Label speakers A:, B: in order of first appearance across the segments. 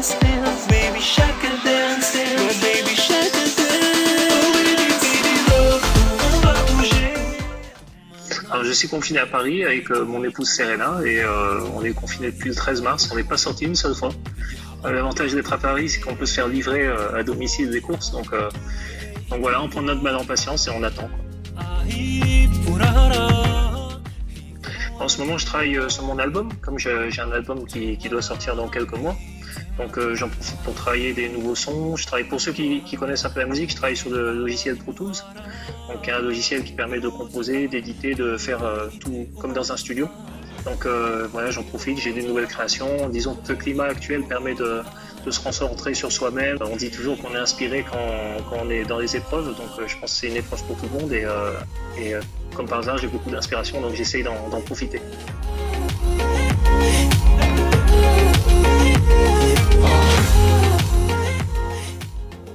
A: dance, dance, baby shark and dance, dance, baby shark and dance. Oh baby, baby love, on va bouger.
B: Alors, je suis confiné à Paris avec mon épouse Serena et on est confiné depuis le 13 mars, on n'est pas sorti une seule fois. L'avantage d'être à Paris, c'est qu'on peut se faire livrer à domicile des courses, donc voilà, on prend notre mal en patience et on attend. En ce moment, je travaille sur mon album, comme j'ai un album qui doit sortir dans quelques mois. Donc j'en profite pour travailler des nouveaux sons. Je travaille, pour ceux qui connaissent un peu la musique, je travaille sur le logiciel Pro Tools. Donc un logiciel qui permet de composer, d'éditer, de faire tout comme dans un studio. Donc voilà, j'en profite, j'ai des nouvelles créations. Disons que le climat actuel permet de se concentrer sur soi-même. On dit toujours qu'on est inspiré quand on est dans les épreuves, donc je pense que c'est une épreuve pour tout le monde et comme par hasard j'ai beaucoup d'inspiration, donc j'essaye d'en profiter.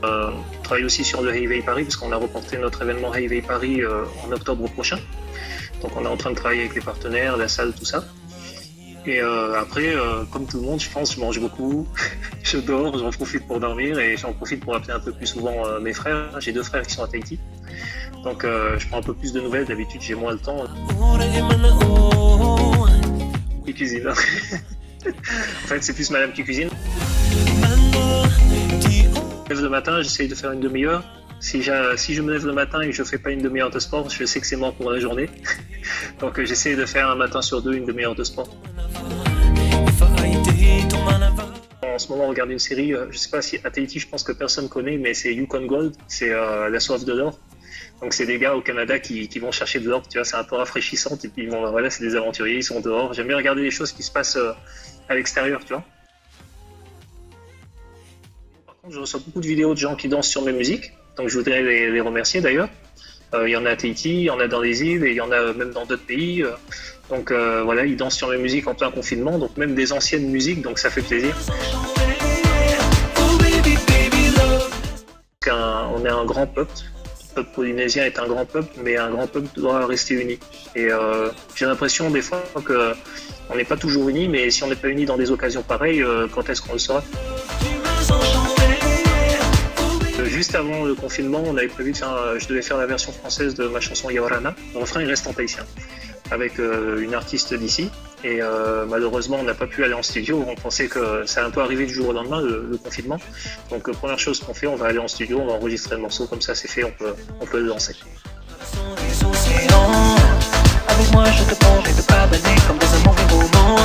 B: On travaille aussi sur le Hey Paris parce qu'on a reporté notre événement Hey Paris en octobre prochain. Donc on est en train de travailler avec les partenaires, la salle, tout ça. Et après, comme tout le monde, je pense, je mange beaucoup, je dors, j'en profite pour dormir et j'en profite pour appeler un peu plus souvent mes frères. J'ai 2 frères qui sont à Tahiti, donc je prends un peu plus de nouvelles. D'habitude, j'ai moins le temps. Qui cuisine. En fait, c'est plus madame qui cuisine. Je me lève le matin, j'essaye de faire une demi-heure. Si je me lève le matin et que je fais pas une demi-heure de sport, je sais que c'est mort pour la journée. Donc j'essaie de faire un matin sur 2 une demi-heure de sport. En ce moment, on regarde une série, je sais pas si à Tahiti, je pense que personne connaît, mais c'est Yukon Gold, c'est la soif de l'or. Donc c'est des gars au Canada qui vont chercher de l'or, tu vois, c'est un peu rafraîchissant. Et puis bon, voilà, c'est des aventuriers, ils sont dehors. J'aime bien regarder les choses qui se passent à l'extérieur, tu vois. Par contre, je reçois beaucoup de vidéos de gens qui dansent sur mes musiques. Donc je voudrais les remercier d'ailleurs. Il y en a à Tahiti, il y en a dans les îles et il y en a même dans d'autres pays. Donc voilà, ils dansent sur mes musiques en plein confinement, donc même des anciennes musiques, donc ça fait plaisir. On est un grand peuple. Le peuple polynésien est un grand peuple, mais un grand peuple doit rester uni. Et j'ai l'impression des fois qu'on n'est pas toujours unis, mais si on n'est pas unis dans des occasions pareilles, quand est-ce qu'on le sera? Juste avant le confinement, on avait prévu de faire, je devais faire la version française de ma chanson Yaorana. Le refrain il reste en tahitien, avec une artiste d'ici. Et malheureusement, on n'a pas pu aller en studio. On pensait que ça a un peu arrivé du jour au lendemain, le confinement. Donc première chose qu'on fait, on va aller en studio, on va enregistrer le morceau, comme ça c'est fait, on peut le lancer. Avec moi, je te plonge et te pardonner comme dans un mauvais roman.